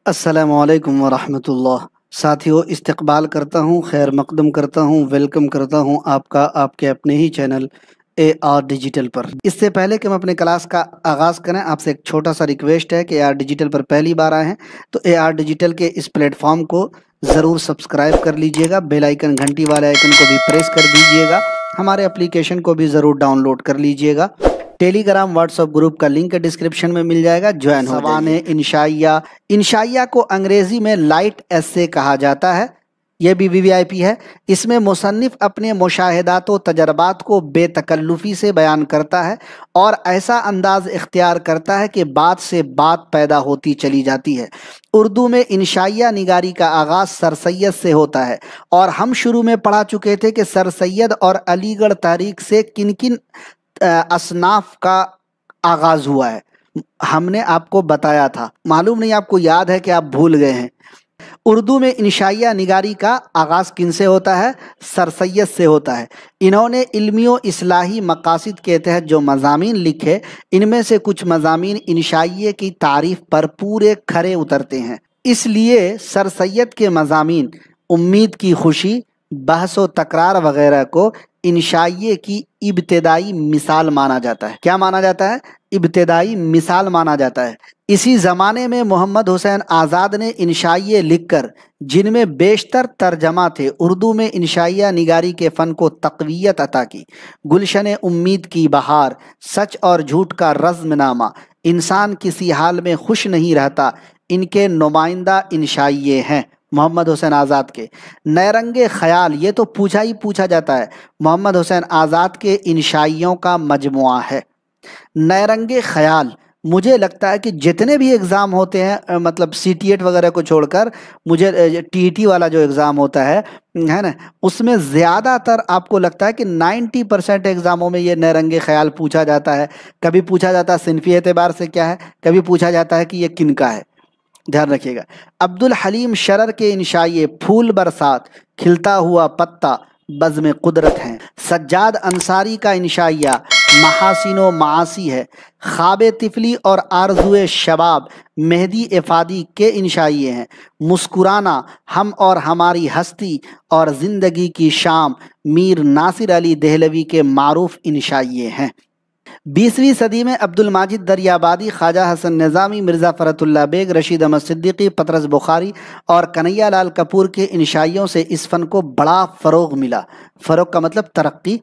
अस्सलामुअलैकुम वरहमतुल्लाह। साथियों, इस्तकबाल करता हूँ, खैर मकदम करता हूँ, वेलकम करता हूँ आपका आपके अपने ही चैनल AR डिजिटल पर। इससे पहले कि हम अपने क्लास का आगाज़ करें, आपसे एक छोटा सा रिक्वेस्ट है कि AR डिजिटल पर पहली बार आए हैं तो AR डिजिटल के इस प्लेटफॉर्म को ज़रूर सब्सक्राइब कर लीजिएगा, बेल आइकन घंटी वाले आइकन को भी प्रेस कर दीजिएगा, हमारे एप्लीकेशन को भी ज़रूर डाउनलोड कर लीजिएगा। टेलीग्राम व्हाट्सएप ग्रुप का लिंक डिस्क्रिप्शन में मिल जाएगा, ज्वाइन हो जाइए। इंशाइया, इंशाइया को अंग्रेजी में लाइट एस्से कहा जाता है, यह भी VVIP है। इसमें मुसन्निफ अपने मुशाहिदात व तजर्बात को बेतकल्लुफ़ी से बयान करता है और ऐसा अंदाज इख्तियार करता है कि बात से बात पैदा होती चली जाती है। उर्दू में इंशाइया निगारी का आगाज़ सर सैयद से होता है और हम शुरू में पढ़ा चुके थे कि सर सैयद और अलीगढ़ तहरीक से किन किन असनाफ का आगाज़ हुआ है, हमने आपको बताया था। मालूम नहीं आपको याद है कि आप भूल गए हैं। उर्दू में इंशाइया निगारी का आगाज़ किन से होता है? सर सैयद से होता है। इन्होंने इल्मी व इस्लाही मकासिद के तहत जो मज़ामीन लिखे, इनमें से कुछ मज़ामीन इंशाइये की तारीफ़ पर पूरे खरे उतरते हैं। इसलिए सर सैयद के मज़ामीन उम्मीद की खुशी, बहस व तकरार वगैरह को इंशाइये की इब्तिदाई मिसाल माना जाता है। क्या माना जाता है? इब्तिदाई मिसाल माना जाता है। इसी ज़माने में मोहम्मद हुसैन आज़ाद ने इंशाइये लिखकर, जिनमें बेशतर तर्जमा थे, उर्दू में इंशाइया निगारी के फ़न को तक़वियत अता की। गुलशन उम्मीद की बहार, सच और झूठ का रज़्मनामा, इंसान किसी हाल में खुश नहीं रहता, इनके नुमाइंदा इंशाइये हैं मोहम्मद हुसैन आज़ाद के। नैरंगे ख़याल, ये तो पूछा ही पूछा जाता है, मोहम्मद हुसैन आज़ाद के इंशाइयों का मजमुआ है। नैरंगे ख़याल, मुझे लगता है कि जितने भी एग्ज़ाम होते हैं, मतलब CTET वगैरह को छोड़कर, मुझे TET वाला जो एग्ज़ाम होता है ना, उसमें ज़्यादातर आपको लगता है कि 90% एग्ज़ामों में ये नैरंगे ख़याल पूछा जाता है। कभी पूछा जाता है सिनफ़ी एतबार से क्या है, कभी पूछा जाता है कि ये किन का है। ध्यान रखिएगा। अब्दुल हलीम शरर के इंशाइये फूल बरसात, खिलता हुआ पत्ता, बज़्म कुदरत हैं। सज्जाद अंसारी का इंशाइया महासिनो मासी है। ख्वाब तिफली और आरज़ुए शबाब मेहदी इफ़ादी के इंशाइये हैं। मुस्कुराना, हम और हमारी हस्ती और ज़िंदगी की शाम मीर नासिर अली देहलवी के मारूफ इंशाइये हैं। 20वीं सदी में अब्दुल माजिद दरियाबादी, ख्वाजा हसन निज़ामी, मिर्ज़ा फ़रतुल्लाह बेग, रशीद अहमद सिद्दीकी, पतरस बुखारी और कन्हैया लाल कपूर के इंशाइयों से इस फ़न को बड़ा फ़रोग़ मिला। फ़रोग़ का मतलब तरक्की।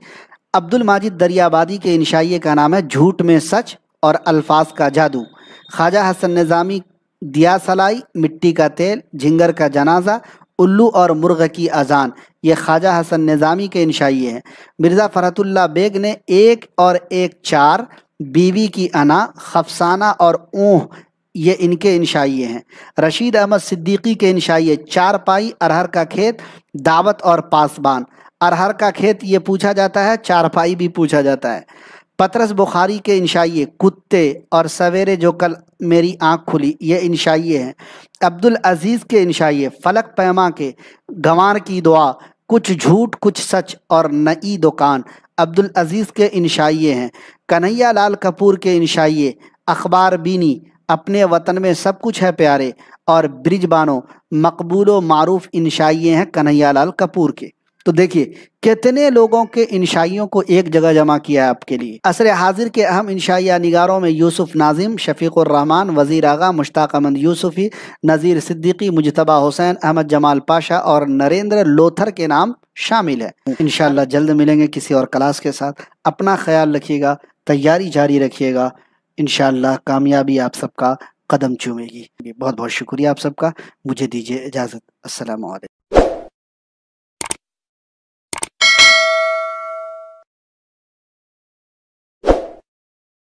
अब्दुल माजिद दरियाबादी के इंशाइये का नाम है झूठ में सच और अल्फाज का जादू। ख्वाजा हसन निज़ामी दिया सलाई, मिट्टी का तेल, झिंगर का जनाजा, उल्लू और मुर्ग़ की अजान, ये ख्वाजा हसन निज़ामी के इंशाइये हैं। मिर्ज़ा फ़रतुल्लाह बेग ने एक और एक चार, बीवी की अना, खफसाना और ऊँह, ये इनके इंशाइये हैं। रशीद अहमद सिद्दीकी के इंशाइये चारपाई, अरहर का खेत, दावत और पासबान। अरहर का खेत ये पूछा जाता है, चारपाई भी पूछा जाता है। पतरस बुखारी के इंशाइये कुत्ते और सवेरे जो कल मेरी आँख खुली, ये इंशाइये हैं। अब्दुल अजीज़ के इंशाइये फलक पैमा के, गंवार की दुआ, कुछ झूठ कुछ सच और नई दुकान, अब्दुल अजीज़ के इंशाइये हैं। कन्हैया लाल कपूर के इंशाइये अखबार बीनी, अपने वतन में सब कुछ है प्यारे, और ब्रिजबानो, मकबूलो मारूफ इंशाइये हैं कन्हैया लाल कपूर के। तो देखिए कितने लोगों के इंशाइयों को एक जगह जमा किया है आपके लिए। असर हाजिर के अहम इंशाइया निगारों में यूसुफ नाजिम, शफीकुर रहमान, वज़ीर आगा, मुश्ताक अहमद यूसुफ़ी, नज़ीर सिद्दीकी, मुजतबा हुसैन, अहमद जमाल पाशा और नरेंद्र लोथर के नाम शामिल है। इंशाअल्लाह जल्द मिलेंगे किसी और क्लास के साथ। अपना ख्याल रखिएगा, तैयारी जारी रखिएगा, इंशाअल्लाह कामयाबी आप सबका कदम चूमेगी। बहुत बहुत शुक्रिया आप सबका। मुझे दीजिए इजाज़त। अस्सलामु अलैकुम।